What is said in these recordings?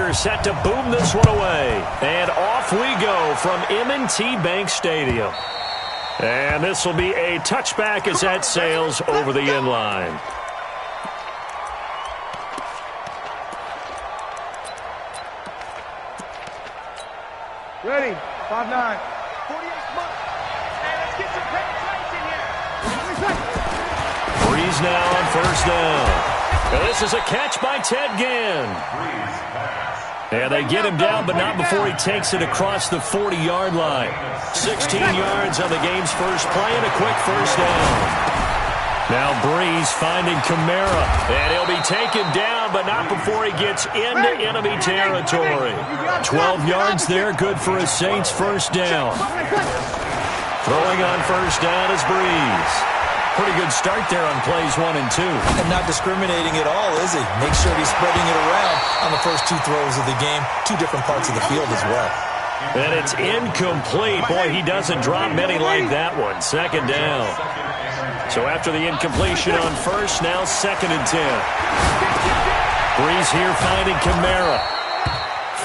kicker set to boom this one away. And off we go from M&T Bank Stadium. And this will be a touchback as that sails over the end line. Ready, 5-9. 48 months. Hey, let's get some penetration here. Breeze now on first down. And this is a catch by Ted Ginn. And they get him down, but not before he takes it across the 40-yard line. 16 yards on the game's first play and a quick first down. Now Breeze finding Kamara. And he'll be taken down, but not before he gets into enemy territory. 12 yards there, good for a Saints first down. Throwing on first down is Breeze. Pretty good start there on plays 1 and 2. And not discriminating at all, is he? Make sure he's spreading it around on the first 2 throws of the game. 2 different parts of the field as well. And it's incomplete. Boy, he doesn't drop many like that one. Second down. So after the incompletion on first, now 2nd and 10. Breeze here finding Kamara.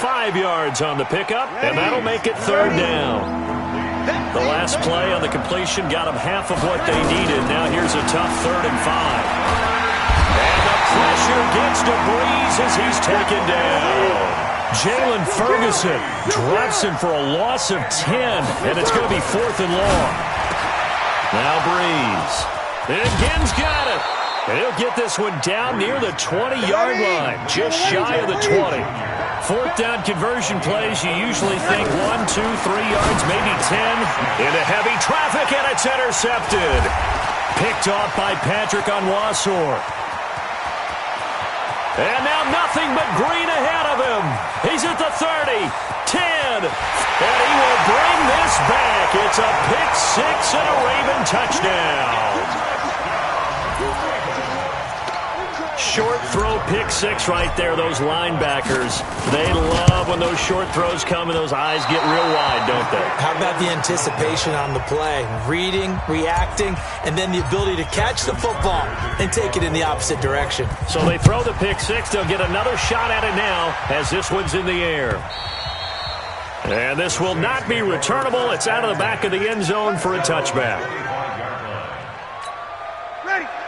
5 yards on the pickup, and that'll make it 3rd down. The last play on the completion got them half of what they needed. Now here's a tough 3rd and 5. And the pressure gets to Breeze as he's taken down. Jalen Ferguson drops him for a loss of 10, and it's going to be 4th and long. Now Breeze. And Ginn's got it. And he'll get this one down near the 20-yard line, just shy of the 20. 4th down conversion plays, you usually think 1, 2, 3 yards, maybe 10. Into heavy traffic, and it's intercepted. Picked off by Patrick Onwuasor. And now nothing but green ahead of him. He's at the 30, 10, and he will bring this back. It's a pick 6 and a Raven touchdown. Short throw pick 6 right there, those linebackers. They love when those short throws come and those eyes get real wide, don't they? How about the anticipation on the play? Reading, reacting, and then the ability to catch the football and take it in the opposite direction. So they throw the pick 6. They'll get another shot at it now as this one's in the air. And this will not be returnable. It's out of the back of the end zone for a touchback.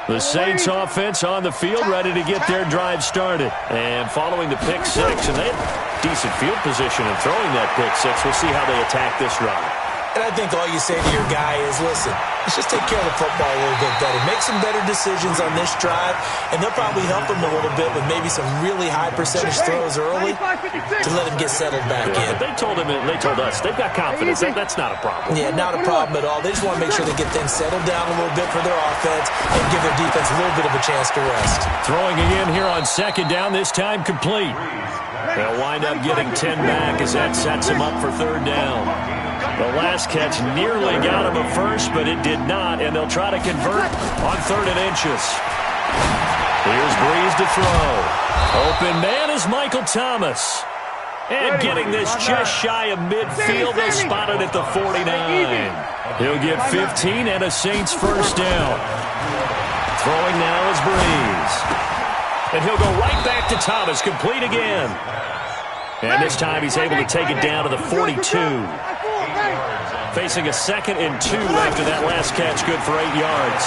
The Saints offense on the field, ready to get their drive started. And following the pick 6, and they have decent field position in throwing that pick 6. We'll see how they attack this drive. And I think all you say to your guy is, listen, let's just take care of the football a little bit better. Make some better decisions on this drive, and they'll probably help him a little bit with maybe some really high percentage throws early to let him get settled back in. But they told us, they've got confidence. That's not a problem. Yeah, not a problem at all. They just want to make sure they get things settled down a little bit for their offense and give their defense a little bit of a chance to rest. Throwing again here on 2nd down, this time complete. They'll wind up getting 10 back as that sets him up for 3rd down. The last catch nearly got him a first, but it did not, and they'll try to convert on 3rd and inches. Here's Breeze to throw. Open man is Michael Thomas. And getting this just shy of midfield, they'll spot it at the 49. He'll get 15 and a Saints first down. Throwing now is Breeze. And he'll go right back to Thomas, complete again. And this time he's able to take it down to the 42. Facing a 2nd and 2 after that last catch, good for 8 yards.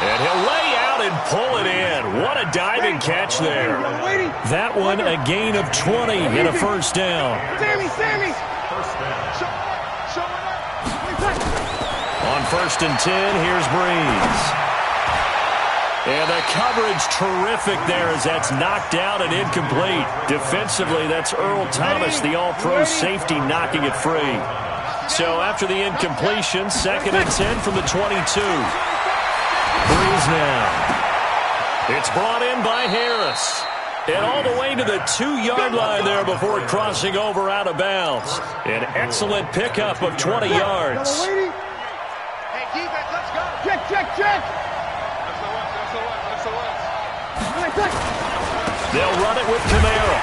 And he'll lay out and pull it in. What a diving catch there. That one a gain of 20 and a first down. Sammy. On 1st and 10, here's Breeze. And the coverage terrific there as that's knocked out and incomplete. Defensively, that's Earl Thomas, the all-pro safety, knocking it free. So after the incompletion, 2nd and 10 from the 22. Breeze now. It's brought in by Harris. And all the way to the 2-yard line there before crossing over out of bounds. An excellent pickup of 20 yards. Hey, defense, let's go. Check. They'll run it with Kamara.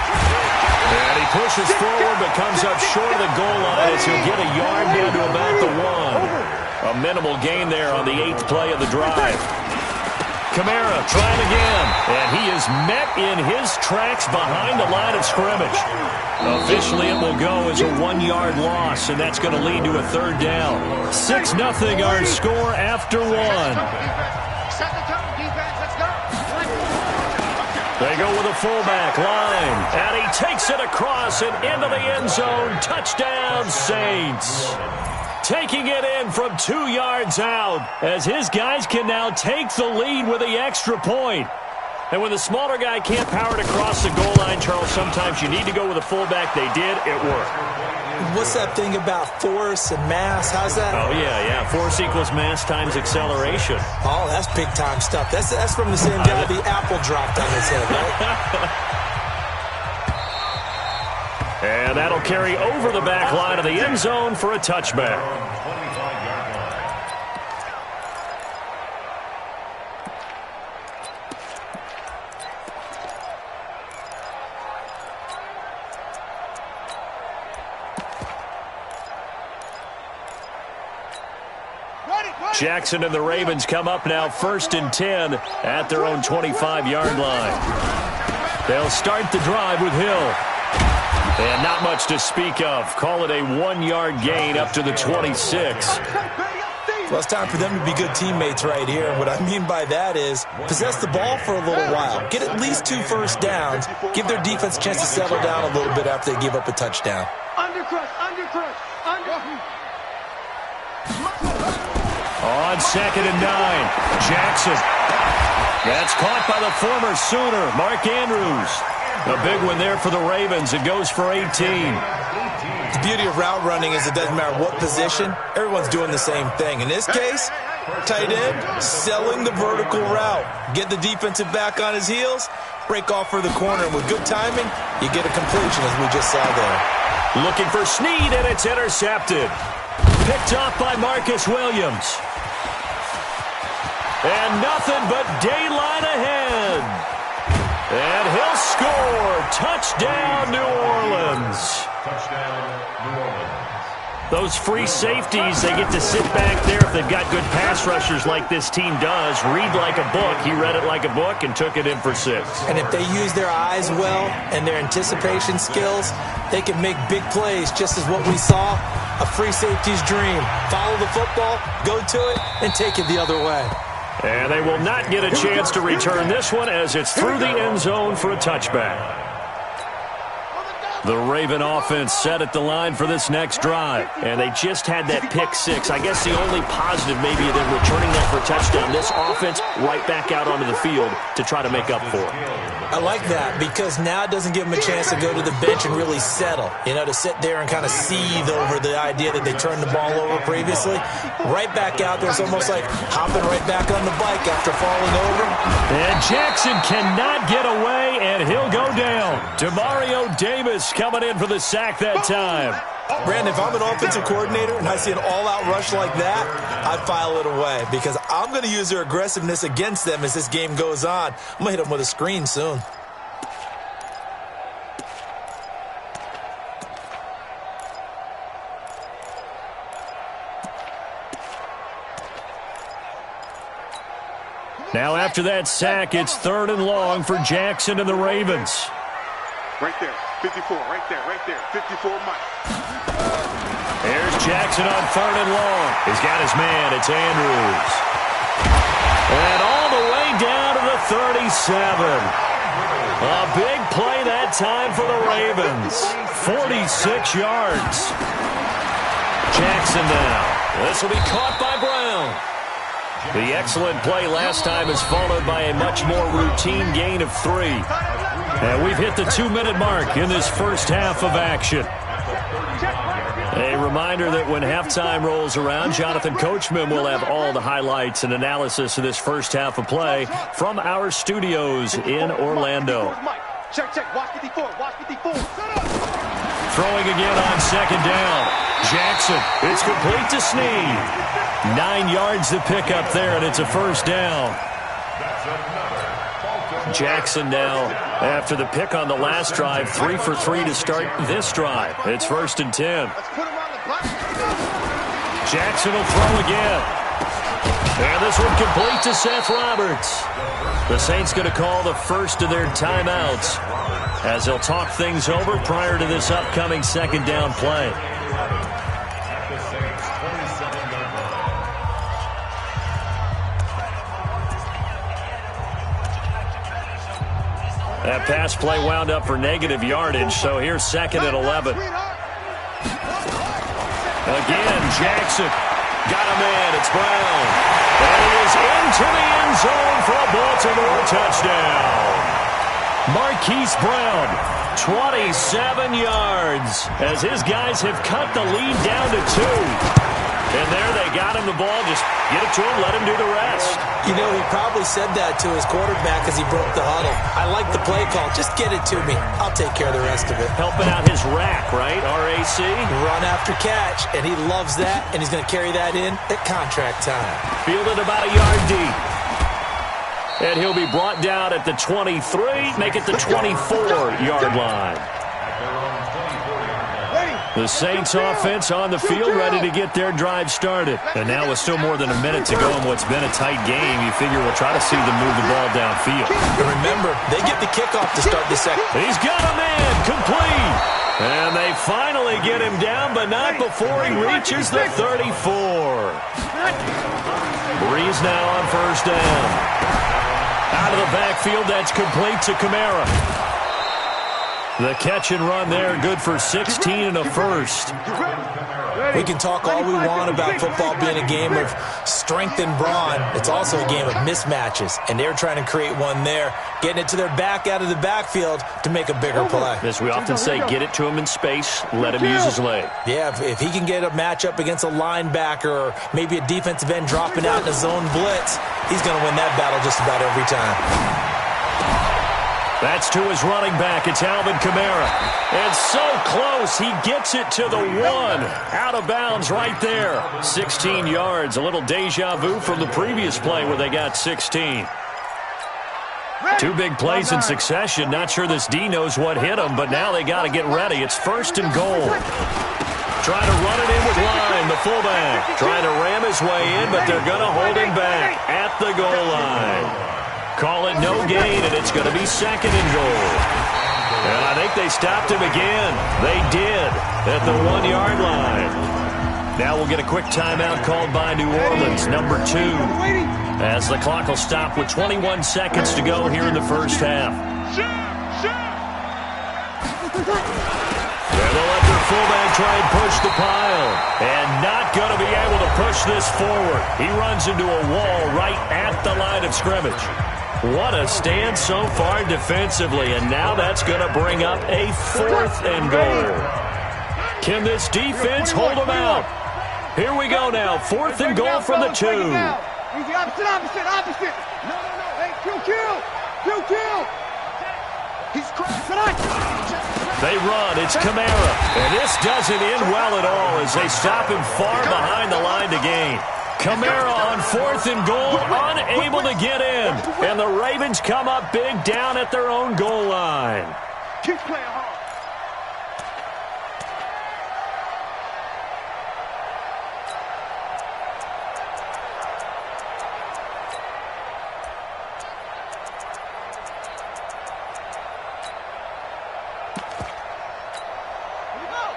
And he pushes forward but comes up short of the goal line as he'll get a yard down to about the 1. A minimal gain there on the 8th play of the drive. Kamara trying again. And he is met in his tracks behind the line of scrimmage. Officially, it will go as a 1-yard loss, and that's going to lead to a third down. 6-0 our score after one. Set the tone, defense. Let's go. They go with a fullback line, and he takes it across and into the end zone. Touchdown, Saints. Taking it in from 2 yards out as his guys can now take the lead with the extra point. And when the smaller guy can't power it across the goal line, Charles, sometimes you need to go with a fullback. They did. It worked. What's that thing about force and mass? How's that? Oh, yeah. Force equals mass times acceleration. Oh, that's big-time stuff. That's from the same guy the apple dropped on his head, right? And that'll carry over the back line of the end zone for a touchback. Jackson and the Ravens come up now 1st and 10 at their own 25-yard line. They'll start the drive with Hill. And not much to speak of. Call it a 1-yard gain up to the 26. Well, it's time for them to be good teammates right here. What I mean by that is possess the ball for a little while. Get at least 2 first downs. Give their defense a chance to settle down a little bit after they give up a touchdown. Undercrush. On 2nd and 9, Jackson. That's caught by the former Sooner, Mark Andrews. A big one there for the Ravens. It goes for 18. The beauty of route running is it doesn't matter what position. Everyone's doing the same thing. In this case, tight end, selling the vertical route. Get the defensive back on his heels, break off for the corner. And with good timing, you get a completion, as we just saw there. Looking for Snead, and it's intercepted. Picked off by Marcus Williams. And nothing but daylight ahead. And he'll score. Touchdown, New Orleans. Those free safeties, they get to sit back there if they've got good pass rushers like this team does. Read like a book. He read it like a book and took it in for 6. And if they use their eyes well and their anticipation skills, they can make big plays, just as what we saw. A free safety's dream. Follow the football, go to it, and take it the other way. And they will not get a chance to return this one as it's through the end zone for a touchback. The Raven offense set at the line for this next drive. And they just had that pick 6. I guess the only positive maybe of them returning that for a touchdown. This offense right back out onto the field to try to make up for it. I like that because now it doesn't give them a chance to go to the bench and really settle. You know, to sit there and kind of seethe over the idea that they turned the ball over previously. Right back out there, it's almost like hopping right back on the bike after falling over. And Jackson cannot get away, and he'll go down. Demario Davis coming in for the sack that time. Brandon, if I'm an offensive coordinator and I see an all-out rush like that, I file it away because I'm going to use their aggressiveness against them as this game goes on. I'm going to hit them with a screen soon. Now after that sack, it's 3rd and long for Jackson and the Ravens. Right there, 54, right there, 54 Mike. Here's Jackson on 3rd and long. He's got his man, it's Andrews. And all the way down to the 37. A big play that time for the Ravens. 46 yards. Jackson now. This will be caught by Brown. The excellent play last time is followed by a much more routine gain of 3. And we've hit the 2-minute mark in this first half of action. A reminder that when halftime rolls around, Jonathan Coachman will have all the highlights and analysis of this first half of play from our studios in Orlando. Check. Watch 54. Throwing again on 2nd down. Jackson, it's complete to Snead. 9 yards to pick up there, and it's a first down. Jackson now, after the pick on the last drive, 3 for 3 to start this drive. It's 1st and 10. Jackson will throw again. And this one complete to Seth Roberts. The Saints going to call the first of their timeouts as they'll talk things over prior to this upcoming second down play. That pass play wound up for negative yardage, so here's second and 11. Again, Jackson got a man. It's Brown. And he is into the end zone for a Baltimore touchdown. Marquise Brown, 27 yards, as his guys have cut the lead down to 2. And there they got him the ball. Just get it to him, let him do the rest. You know, he probably said that to his quarterback as he broke the huddle. I like the play call. Just get it to me. I'll take care of the rest of it. Helping out his rack, right? RAC? Run after catch, and he loves that, and he's going to carry that in at contract time. Fielded about a yard deep. And he'll be brought down at the 23, make it the 24-yard line. The Saints offense on the field, ready to get their drive started. And now with still more than a minute to go in what's been a tight game, you figure we'll try to see them move the ball downfield. And remember, they get the kickoff to start the second. He's got a man, complete. And they finally get him down, but not before he reaches the 34. Breeze now on first down. Out of the backfield, that's complete to Kamara. The catch and run there, good for 16 and a first. We can talk all we want about football being a game of strength and brawn. It's also a game of mismatches, and they're trying to create one there, getting it to their back out of the backfield to make a bigger play. As we often say, get it to him in space, let him use his leg. Yeah, if he can get a matchup against a linebacker or maybe a defensive end dropping out in a zone blitz, he's going to win that battle just about every time. That's to his running back. It's Alvin Kamara. And so close. He gets it to the 1. Out of bounds right there. 16 yards. A little deja vu from the previous play where they got 16. Two big plays in succession. Not sure this D knows what hit him, but now they got to get ready. It's first and goal. Trying to run it in with Line, the fullback. Trying to ram his way in, but they're going to hold him back at the goal line. Call it no gain, and it's going to be second and goal. And I think they stopped him again. They did at the 1-yard line. Now we'll get a quick timeout called by New Orleans, number 2, as the clock will stop with 21 seconds to go here in the first half. And they'll let their fullback try and push the pile. And not going to be able to push this forward. He runs into a wall right at the line of scrimmage. What a stand so far defensively, and now that's going to bring up a 4th and goal. Can this defense hold them out? Here we go now, 4th and goal from the 2. Opposite. No. Hey, kill. He's They run, it's Kamara. And this doesn't end well at all as they stop him far behind the line to gain. Kamara on 4th and goal, unable to get in. And the Ravens come up big down at their own goal line. Keep playing hard.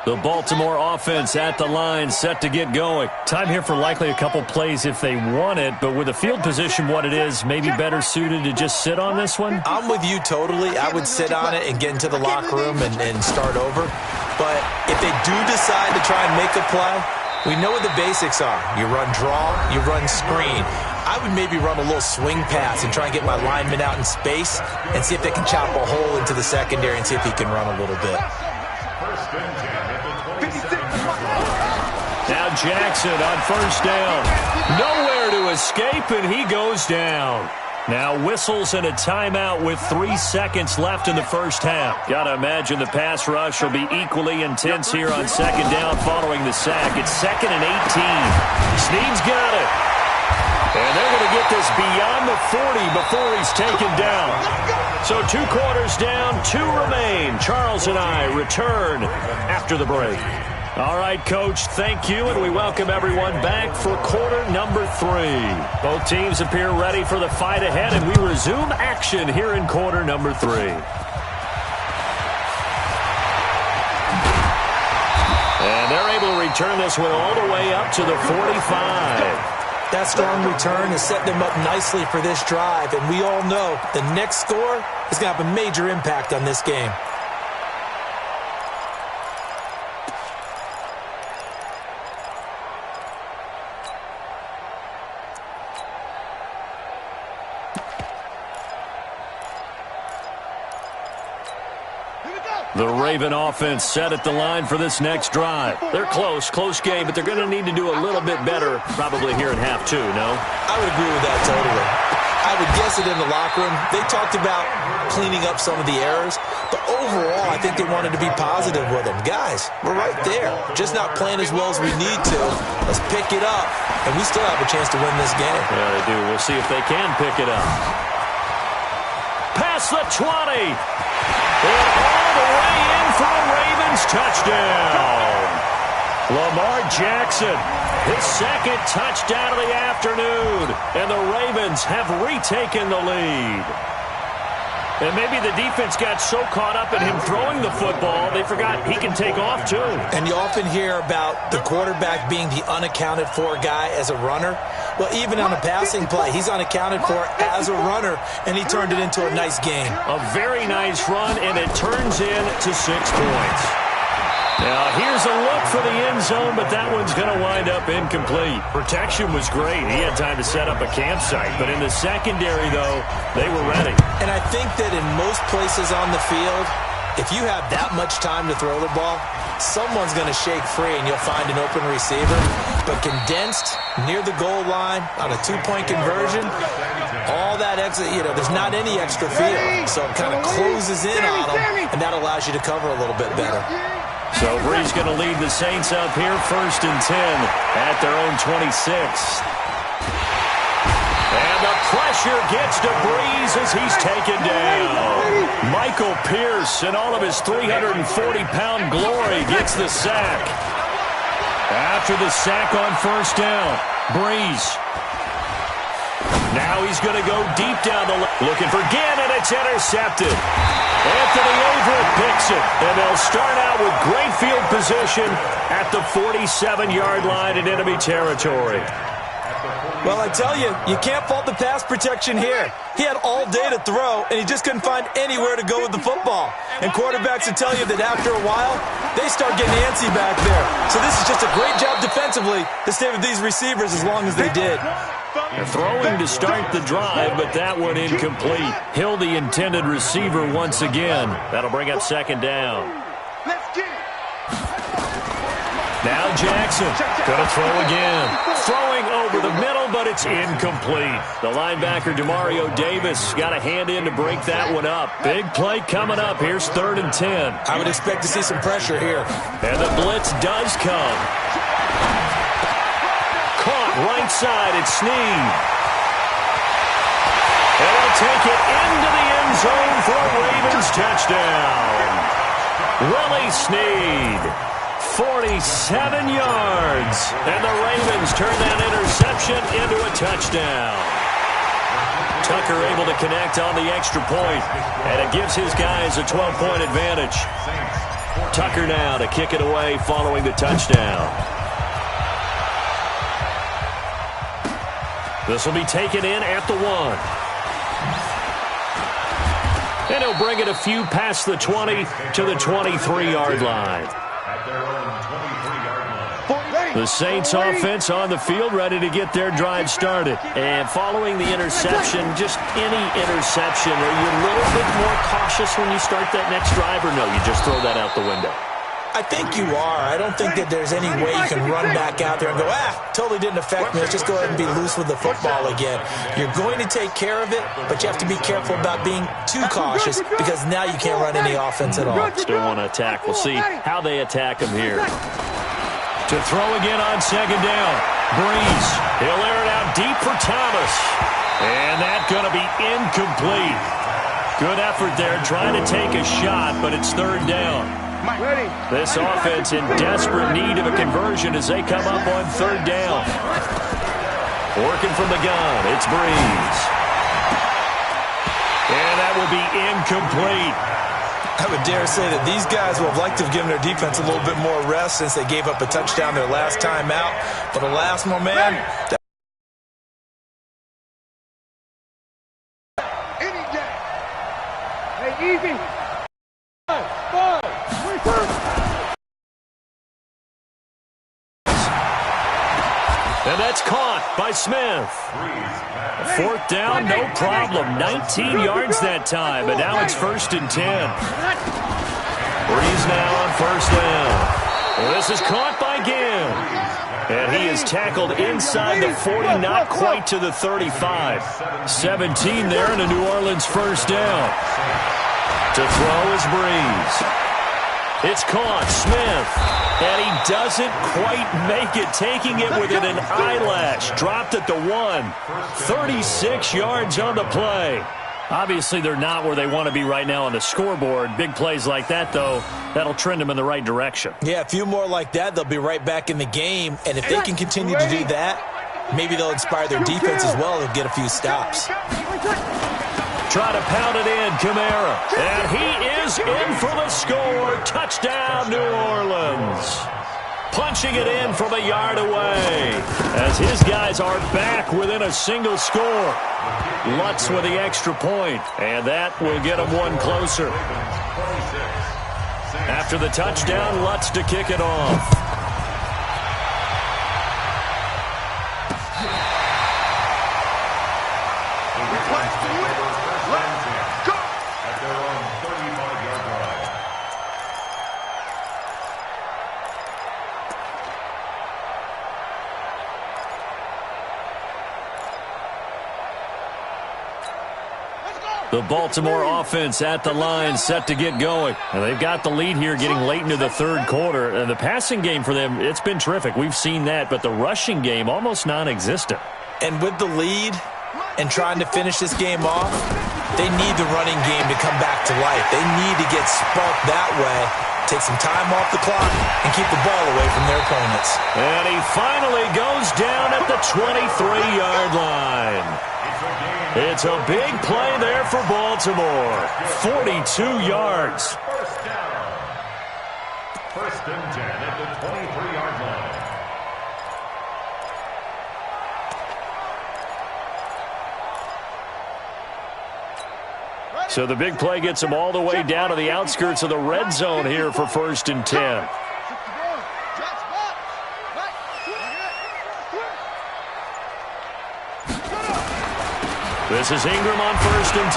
The Baltimore offense at the line, set to get going. Time here for likely a couple plays if they want it, but with the field position what it is, maybe better suited to just sit on this one? I'm with you totally. I would sit on it and get into the locker room and start over. But if they do decide to try and make a play, we know what the basics are. You run draw, you run screen. I would maybe run a little swing pass and try and get my lineman out in space and see if they can chop a hole into the secondary and see if he can run a little bit. Now Jackson on first down. Nowhere to escape, and he goes down. Now whistles and a timeout with 3 seconds left in the first half. Got to imagine the pass rush will be equally intense here on second down following the sack. It's 2nd and 18. Snead's got it. And they're going to get this beyond the 40 before he's taken down. So 2 quarters down, 2 remain. Charles and I return after the break. All right, Coach, thank you, and we welcome everyone back for quarter number 3. Both teams appear ready for the fight ahead, and we resume action here in quarter number 3. And they're able to return this one all the way up to the 45. That strong return has set them up nicely for this drive, and we all know the next score is going to have a major impact on this game. The Raven offense set at the line for this next drive. They're close game, but they're going to need to do a little bit better probably here in half 2, no? I would agree with that totally. I would guess it in the locker room. They talked about cleaning up some of the errors, but overall I think they wanted to be positive with them. Guys, we're right there. Just not playing as well as we need to. Let's pick it up, and we still have a chance to win this game. Yeah, they do. We'll see if they can pick it up. Past the 20. And all the way in for a Ravens touchdown. Lamar Jackson, his second touchdown of the afternoon. And the Ravens have retaken the lead. And maybe the defense got so caught up in him throwing the football, they forgot he can take off too. And you often hear about the quarterback being the unaccounted for guy as a runner. Well, even on a passing play, he's unaccounted for as a runner, and he turned it into a nice game. A very nice run, and it turns into 6 points. Now, here's a look for the end zone, but that one's going to wind up incomplete. Protection was great. He had time to set up a campsite, but in the secondary, though, they were ready. And I think that in most places on the field, if you have that much time to throw the ball, someone's going to shake free and you'll find an open receiver. But condensed, near the goal line, on a 2-point conversion, all that extra, there's not any extra field. So it kind of closes in on them, and that allows you to cover a little bit better. So Brees going to lead the Saints up here 1st and 10 at their own 26. And the pressure gets to Brees as he's taken down. Michael Pierce in all of his 340-pound glory gets the sack. After the sack on 1st down, Brees. Now he's going to go deep down the left. Looking for Ginn, and it's intercepted. Anthony Averett picks it, and they'll start out with great field position at the 47-yard line in enemy territory. Well, I tell you, you can't fault the pass protection here. He had all day to throw, and he just couldn't find anywhere to go with the football. And quarterbacks will tell you that after a while, they start getting antsy back there. So this is just a great job defensively to stay with these receivers as long as they did. They're throwing to start the drive, but that one incomplete. Hill, the intended receiver, once again. That'll bring up 2nd down. Now Jackson going to throw again. Throwing over the middle, but it's incomplete. The linebacker, Demario Davis, got a hand in to break that one up. Big play coming up. Here's 3rd and 10. I would expect to see some pressure here. And the blitz does come. Caught right side at Snead. And he'll take it into the end zone for a Ravens touchdown. Willie Snead, 47 yards. And the Ravens turn that interception into a touchdown. Tucker able to connect on the extra point, and it gives his guys a 12-point advantage. Tucker now to kick it away following the touchdown. This will be taken in at the 1. And he'll bring it a few past the 20 to the 23-yard line. The Saints offense on the field ready to get their drive started. And following the interception, just any interception, are you a little bit more cautious when you start that next drive, or no, you just throw that out the window? I think you are. I don't think that there's any way you can run back out there and go, totally didn't affect me. Let's just go ahead and be loose with the football again. You're going to take care of it, but you have to be careful about being too cautious because now you can't run any offense at all. Still want to attack. We'll see how they attack him here. To throw again on 2nd down. Brees. He'll air it out deep for Thomas. And that's going to be incomplete. Good effort there trying to take a shot, but it's 3rd down. This offense in desperate need of a conversion as they come up on third down. Working from the gun, it's Breeze. And that will be incomplete. I would dare say that these guys would have liked to have given their defense a little bit more rest since they gave up a touchdown their last time out. But alas, my man, Any day. Hey, easy. And that's caught by Smith. Fourth down, no problem. 19 yards that time, but now it's 1st and 10. Breeze now on 1st down. Well, this is caught by Ginn. And he is tackled inside the 40, not quite to the 35. 17 there and a New Orleans 1st down. To throw is Breeze. It's caught, Smith, and he doesn't quite make it, taking it within an eyelash. Dropped at the 1. 36 yards on the play. Obviously, they're not where they want to be right now on the scoreboard. Big plays like that, though, that'll trend them in the right direction. yeah, a few more like that, they'll be right back in the game. And if they can continue to do that, maybe they'll inspire their defense as well and get a few stops. Try to pound it in, Kamara. And he is in for the score. Touchdown, New Orleans. Punching it in from a yard away as his guys are back within a single score. Lutz with the extra point, and that will get them one closer. After the touchdown, Lutz to kick it off. The Baltimore offense at the line, set to get going. And they've got the lead here getting late into the third quarter. And the passing game for them, it's been terrific. We've seen that, but the rushing game almost non-existent. And with the lead and trying to finish this game off, they need the running game to come back to life. They need to get sparked that way, take some time off the clock, and keep the ball away from their opponents. And he finally goes down at the 23-yard line. It's a big play there for Baltimore. 42 yards. First down. 1st and 10 at the 23-yard line. So the big play gets them all the way down to the outskirts of the red zone here for 1st and 10. This is Ingram on 1st and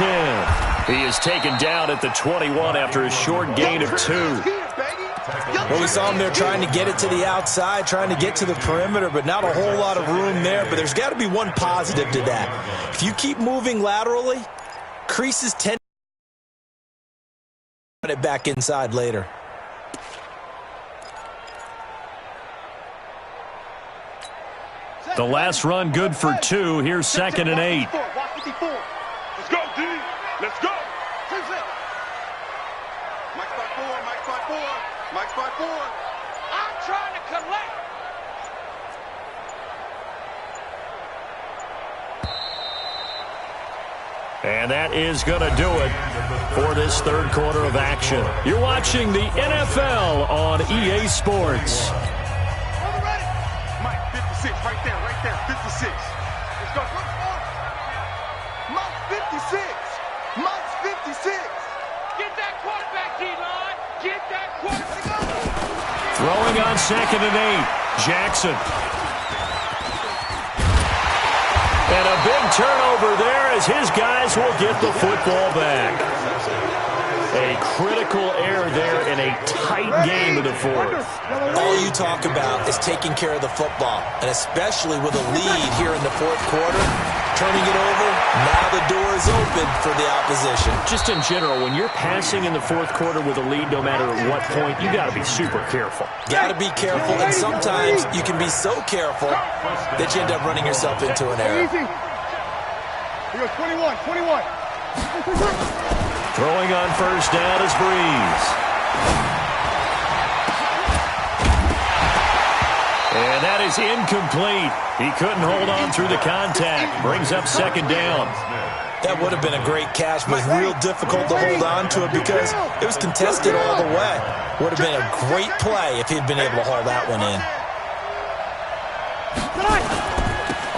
10. He is taken down at the 21 after a short gain of 2. Well, we saw him there trying to get it to the outside, trying to get to the perimeter, but not a whole lot of room there. But there's got to be one positive to that. If you keep moving laterally, creases tend to put it back inside later. The last run good for 2. Here's 2nd and 8. Let's go, D. Let's go. Mike's by 4. Mike's by 4. Mike's by 4. I'm trying to collect. And that is going to do it for this third quarter of action. You're watching the NFL on EA Sports. Mike, 56, right there, 56. Let's go. Mike, 56. Mike's 56. Get that quarterback, D-line. Get that quarterback. Throwing on 2nd and 8. Jackson. And a big turnover there as his guys will get the football back. A critical error there in a tight game of the fourth. All you talk about is taking care of the football, and especially with a lead here in the fourth quarter, turning it over, now the door is open for the opposition. Just in general, when you're passing in the fourth quarter with a lead, no matter at what point, you got to be super careful. Got to be careful, and sometimes you can be so careful that you end up running yourself into an error. He goes 21. Throwing on 1st down is Breeze. That is incomplete. He couldn't hold on through the contact. Brings up second down. That would have been a great catch, but real difficult to hold on to it because it was contested all the way. Would have been a great play if he'd been able to haul that one in.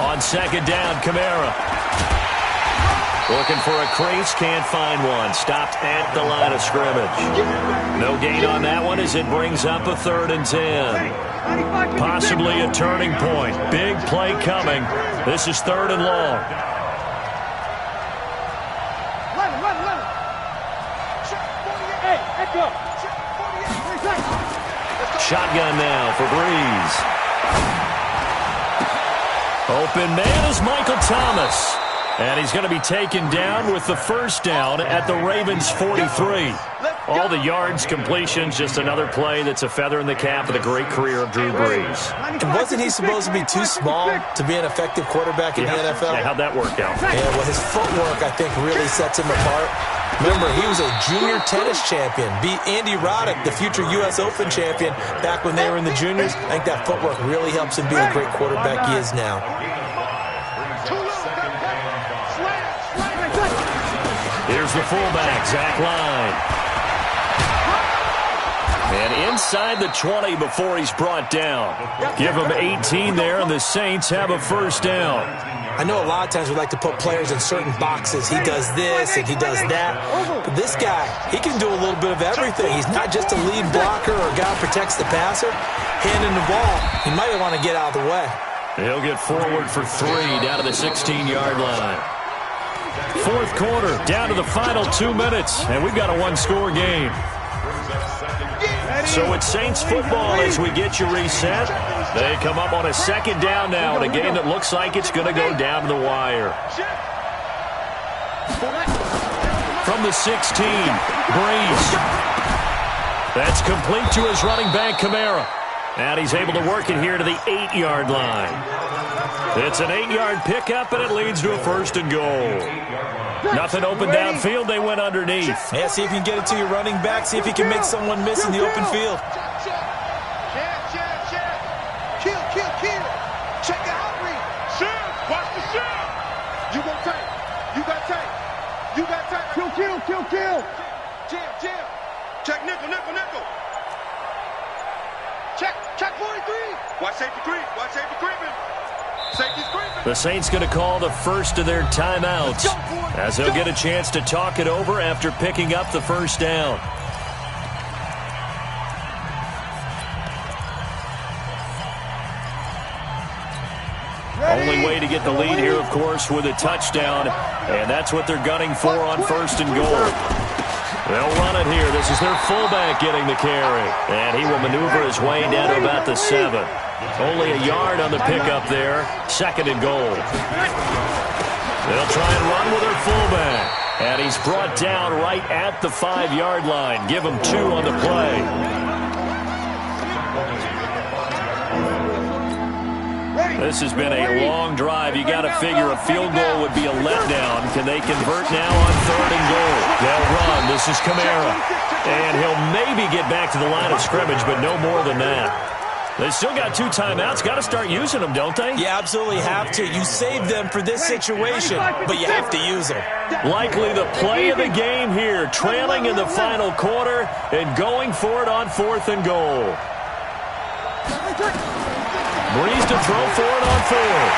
On second down, Kamara. Looking for a crease, can't find one. Stopped at the line of scrimmage. No gain on that one as it brings up a 3rd and 10. Possibly a turning point. Big play coming. This is 3rd and long. Shotgun now for Breeze. Open man is Michael Thomas. And he's going to be taken down with the first down at the Ravens' 43. All the yards, completions, just another play that's a feather in the cap of the great career of Drew Brees. And wasn't he supposed to be too small to be an effective quarterback in the NFL? Yeah, how'd that work out? Yeah, well, his footwork, I think, really sets him apart. Remember, he was a junior tennis champion. Beat Andy Roddick, the future U.S. Open champion, back when they were in the juniors. I think that footwork really helps him be the great quarterback he is now. Here's the fullback, Zach Line. And inside the 20 before he's brought down. Give him 18 there, and the Saints have a first down. I know a lot of times we like to put players in certain boxes. He does this and he does that. But this guy, he can do a little bit of everything. He's not just a lead blocker or a guy who protects the passer. Handing the ball, he might want to get out of the way. He'll get forward for 3 down to the 16-yard line. 4th quarter, down to the final 2 minutes, and we've got a 1-score game. So it's Saints football as we get you reset. They come up on a 2nd down now in a game that looks like it's going to go down to the wire. From the 16, Breeze. That's complete to his running back, Kamara. And he's able to work it here to the 8-yard line. It's an 8-yard pickup, and it leads to a 1st and goal. Nothing open downfield. They went underneath. Yeah, see if you can get it to your running back. See if you can make someone miss in the open field. Kill. Check the outreach. Shift. Watch the shift. You got tight. Kill. Jam. Check nickel. Check 43. Watch safety creeping. The Saints going to call the first of their timeouts as they'll get a chance to talk it over after picking up the first down. Only way to get the lead here, of course, with a touchdown, and that's what they're gunning for on 1st and goal. They'll run it here. This is their fullback getting the carry, and he will maneuver his way down to about the 7. Only a yard on the pickup there. 2nd and goal. They'll try and run with their fullback, and he's brought down right at the 5-yard line. Give him 2 on the play. This has been a long drive. You got to figure a field goal would be a letdown. Can they convert now on 3rd and goal? They'll run. This is Kamara. And he'll maybe get back to the line of scrimmage, but no more than that. They still got 2 timeouts. Got to start using them, don't they? You absolutely have to. You save them for this situation, but you have to use them. Likely the play of the game here, trailing in the final quarter and going for it on 4th and goal. Breeze to throw for it on 4th.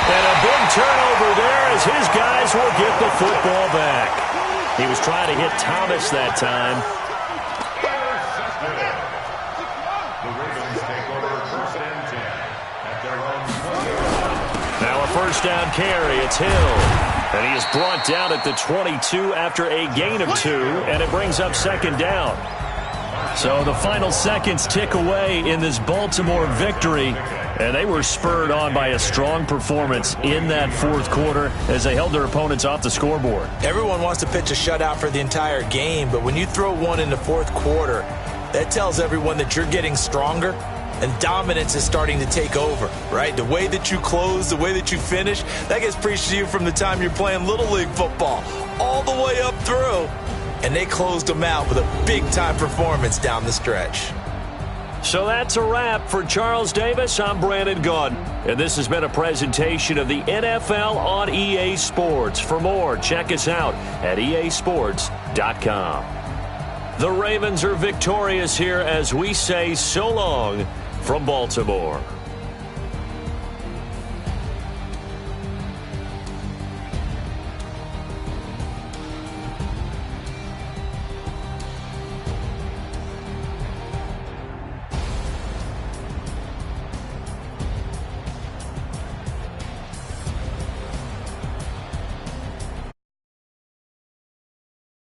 And a big turnover there as his guys will get the football back. He was trying to hit Thomas that time. Now a 1st down carry. It's Hill. And he is brought down at the 22 after a gain of 2, and it brings up 2nd down. So the final seconds tick away in this Baltimore victory, and they were spurred on by a strong performance in that 4th quarter as they held their opponents off the scoreboard. Everyone wants to pitch a shutout for the entire game, but when you throw one in the 4th quarter, that tells everyone that you're getting stronger and dominance is starting to take over, right? The way that you close, the way that you finish, that gets preached to you from the time you're playing Little League football all the way up through. And they closed them out with a big-time performance down the stretch. So that's a wrap. For Charles Davis, I'm Brandon Gaudin. And this has been a presentation of the NFL on EA Sports. For more, check us out at easports.com. The Ravens are victorious here as we say so long from Baltimore.